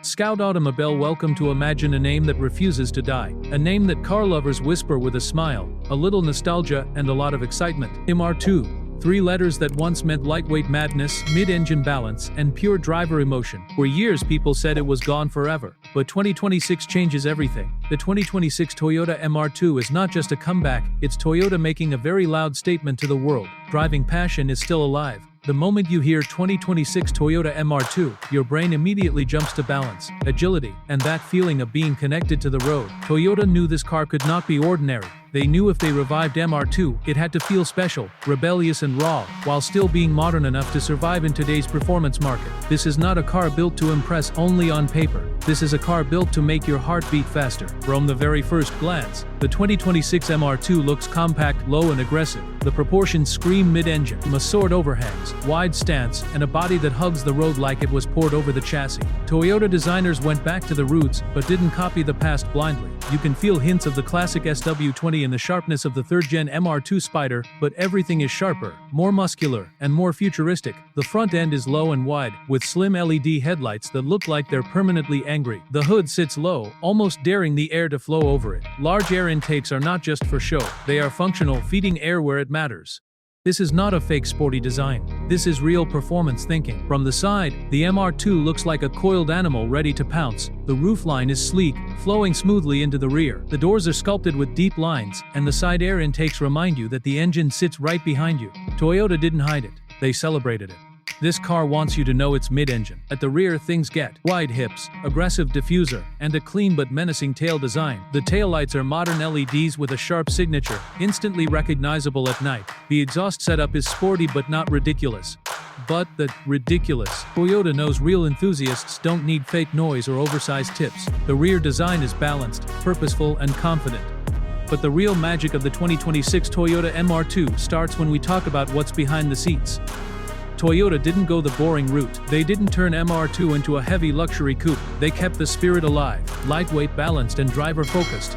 Scout Automobile, welcome to Imagine a name that refuses to die. A name that car lovers whisper with a smile, a little nostalgia, and a lot of excitement. MR2. 3 letters that once meant lightweight madness, mid-engine balance, and pure driver emotion. For years people said it was gone forever. But 2026 changes everything. The 2026 Toyota MR2 is not just a comeback, it's Toyota making a very loud statement to the world. Driving passion is still alive. The moment you hear 2026 Toyota MR2, your brain immediately jumps to balance, agility, and that feeling of being connected to the road. Toyota knew this car could not be ordinary. They knew if they revived MR2, it had to feel special, rebellious and raw, while still being modern enough to survive in today's performance market. This is not a car built to impress only on paper. This is a car built to make your heart beat faster. From the very first glance, the 2026 MR2 looks compact, low and aggressive. The proportions scream mid-engine, masseured overhangs, wide stance, and a body that hugs the road like it was poured over the chassis. Toyota designers went back to the roots, but didn't copy the past blindly. You can feel hints of the classic SW20 in the sharpness of the third-gen MR2 Spider, but everything is sharper, more muscular, and more futuristic. The front end is low and wide, with slim LED headlights that look like they're permanently angry. The hood sits low, almost daring the air to flow over it. Large air intakes are not just for show, they are functional, feeding air where it matters. This is not a fake sporty design. This is real performance thinking. From the side, the MR2 looks like a coiled animal ready to pounce. The roofline is sleek, flowing smoothly into the rear. The doors are sculpted with deep lines, and the side air intakes remind you that the engine sits right behind you. Toyota didn't hide it. They celebrated it. This car wants you to know it's mid-engine. At the rear, things get wide hips, aggressive diffuser, and a clean but menacing tail design. The taillights are modern LEDs with a sharp signature, instantly recognizable at night. The exhaust setup is sporty but not ridiculous. But the ridiculous. Toyota knows real enthusiasts don't need fake noise or oversized tips. The rear design is balanced, purposeful, and confident. But the real magic of the 2026 Toyota MR2 starts when we talk about what's behind the seats. Toyota didn't go the boring route. They didn't turn MR2 into a heavy luxury coupe. They kept the spirit alive, lightweight, balanced, and driver-focused.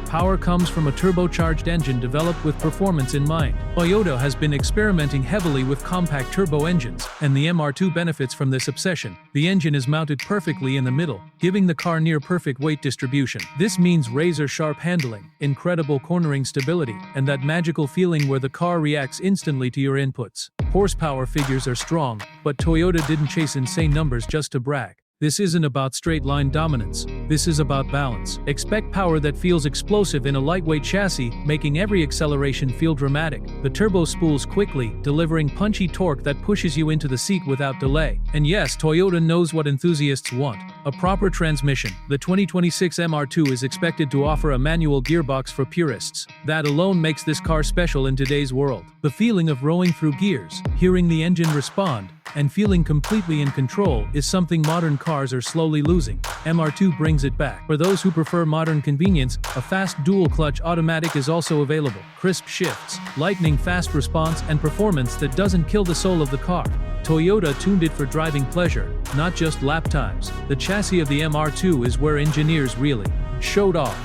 Power comes from a turbocharged engine developed with performance in mind. Toyota has been experimenting heavily with compact turbo engines, and the MR2 benefits from this obsession. The engine is mounted perfectly in the middle, giving the car near-perfect weight distribution. This means razor-sharp handling, incredible cornering stability, and that magical feeling where the car reacts instantly to your inputs. Horsepower figures are strong, but Toyota didn't chase insane numbers just to brag. This isn't about straight-line dominance. This is about balance. Expect power that feels explosive in a lightweight chassis, making every acceleration feel dramatic. The turbo spools quickly, delivering punchy torque that pushes you into the seat without delay. And yes, Toyota knows what enthusiasts want: a proper transmission. The 2026 MR2 is expected to offer a manual gearbox for purists. That alone makes this car special in today's world. The feeling of rowing through gears, hearing the engine respond, and feeling completely in control is something modern cars are slowly losing. MR2 brings it back. For those who prefer modern convenience, a fast dual-clutch automatic is also available. Crisp shifts, lightning-fast response, and performance that doesn't kill the soul of the car. Toyota tuned it for driving pleasure, not just lap times. The chassis of the MR2 is where engineers really showed off.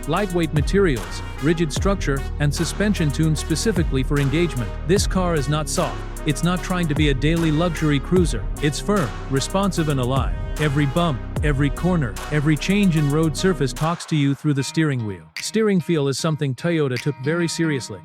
Lightweight materials, rigid structure, and suspension tuned specifically for engagement. This car is not soft. It's not trying to be a daily luxury cruiser. It's firm, responsive, and alive. Every bump, every corner, every change in road surface talks to you through the steering wheel. Steering feel is something Toyota took very seriously.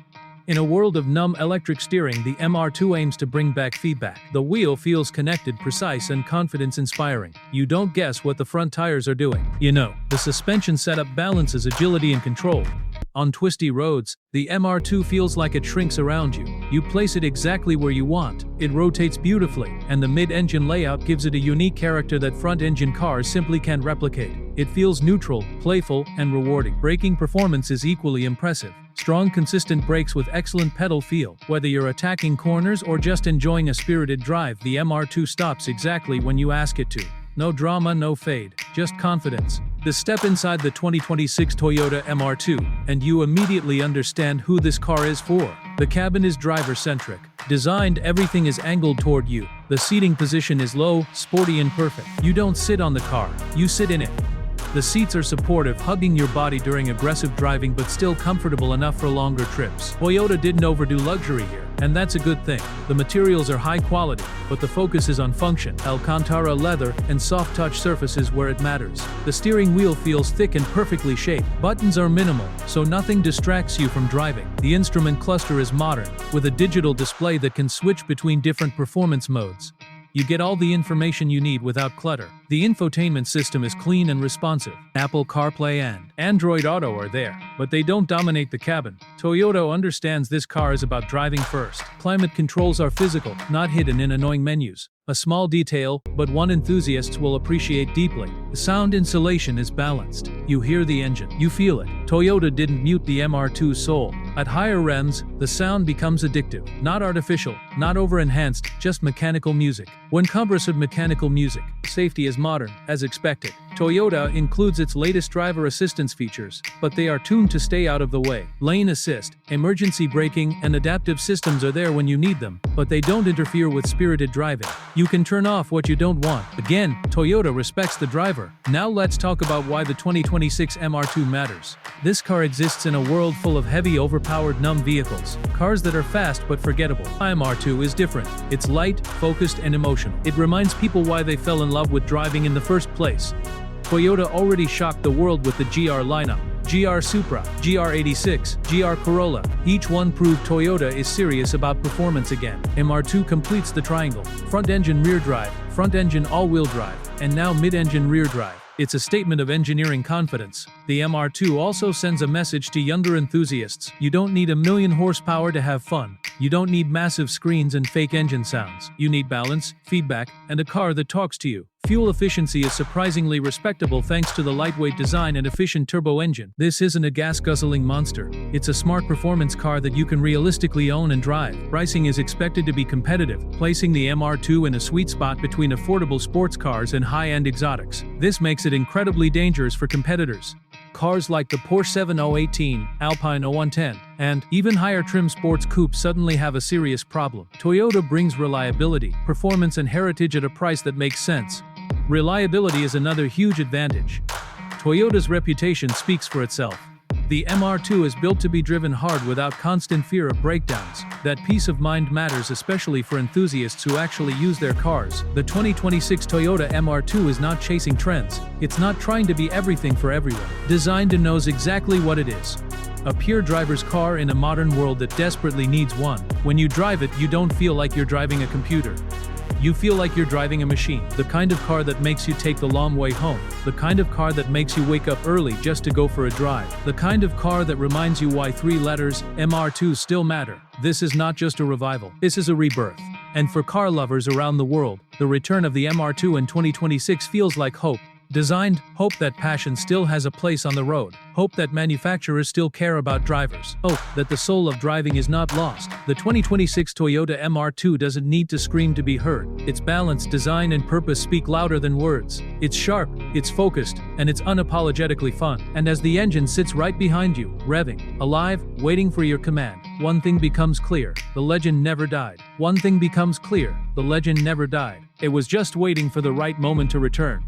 In a world of numb electric steering, the MR2 aims to bring back feedback. The wheel feels connected, precise, and confidence-inspiring. You don't guess what the front tires are doing. You know, the suspension setup balances agility and control. On twisty roads, the MR2 feels like it shrinks around you. You place it exactly where you want. It rotates beautifully, and the mid-engine layout gives it a unique character that front-engine cars simply can't replicate. It feels neutral, playful, and rewarding. Braking performance is equally impressive. Strong, consistent brakes with excellent pedal feel. Whether you're attacking corners or just enjoying a spirited drive, the MR2 stops exactly when you ask it to. No drama, no fade, just confidence. Step inside the 2026 Toyota MR2, and you immediately understand who this car is for. The cabin is driver-centric. Designed, everything is angled toward you. The seating position is low, sporty, and perfect. You don't sit on the car, you sit in it. The seats are supportive, hugging your body during aggressive driving but still comfortable enough for longer trips. Toyota didn't overdo luxury here. And that's a good thing. The materials are high quality, but the focus is on function. Alcantara leather and soft touch surfaces where it matters. The steering wheel feels thick and perfectly shaped. Buttons are minimal, so nothing distracts you from driving. The instrument cluster is modern, with a digital display that can switch between different performance modes. You get all the information you need without clutter. The infotainment system is clean and responsive. Apple CarPlay and Android Auto are there, but they don't dominate the cabin. Toyota understands this car is about driving first. Climate controls are physical, not hidden in annoying menus. A small detail, but one enthusiasts will appreciate deeply. The sound insulation is balanced. You hear the engine. You feel it. Toyota didn't mute the MR2's soul. At higher revs, the sound becomes addictive. Not artificial, not over-enhanced, just mechanical music. When compressive mechanical music, safety is modern, as expected. Toyota includes its latest driver assistance features, but they are tuned to stay out of the way. Lane assist, emergency braking, and adaptive systems are there when you need them, but they don't interfere with spirited driving. You can turn off what you don't want. Again, Toyota respects the driver. Now let's talk about why the 2026 MR2 matters. This car exists in a world full of heavy, overpowered, numb vehicles. Cars that are fast but forgettable. MR2 is different. It's light, focused, and emotional. It reminds people why they fell in love with driving in the first place. Toyota already shocked the world with the GR lineup. GR Supra, GR86, GR Corolla. Each one proved Toyota is serious about performance again. MR2 completes the triangle. Front-engine rear drive, front-engine all-wheel drive, and now mid-engine rear drive. It's a statement of engineering confidence. The MR2 also sends a message to younger enthusiasts. You don't need 1,000,000 horsepower to have fun. You don't need massive screens and fake engine sounds. You need balance, feedback, and a car that talks to you. Fuel efficiency is surprisingly respectable thanks to the lightweight design and efficient turbo engine. This isn't a gas-guzzling monster. It's a smart performance car that you can realistically own and drive. Pricing is expected to be competitive, placing the MR2 in a sweet spot between affordable sports cars and high-end exotics. This makes it incredibly dangerous for competitors. Cars like the Porsche 7018, Alpine 0110, and even higher trim sports coupes suddenly have a serious problem. Toyota brings reliability, performance, and heritage at a price that makes sense. Reliability is another huge advantage. Toyota's reputation speaks for itself. The MR2 is built to be driven hard without constant fear of breakdowns. That peace of mind matters especially for enthusiasts who actually use their cars. The 2026 Toyota MR2 is not chasing trends. It's not trying to be everything for everyone. Designed and knows exactly what it is. A pure driver's car in a modern world that desperately needs one. When you drive it, you don't feel like you're driving a computer. You feel like you're driving a machine. The kind of car that makes you take the long way home. The kind of car that makes you wake up early just to go for a drive. The kind of car that reminds you why 3 letters, MR2, still matter. This is not just a revival. This is a rebirth. And for car lovers around the world, the return of the MR2 in 2026 feels like hope. Designed, hope that passion still has a place on the road. Hope that manufacturers still care about drivers. Hope that the soul of driving is not lost. The 2026 Toyota MR2 doesn't need to scream to be heard. Its balance, design, and purpose speak louder than words. It's sharp, it's focused, and it's unapologetically fun. And as the engine sits right behind you, revving, alive, waiting for your command, one thing becomes clear: the legend never died. One thing becomes clear: the legend never died. It was just waiting for the right moment to return.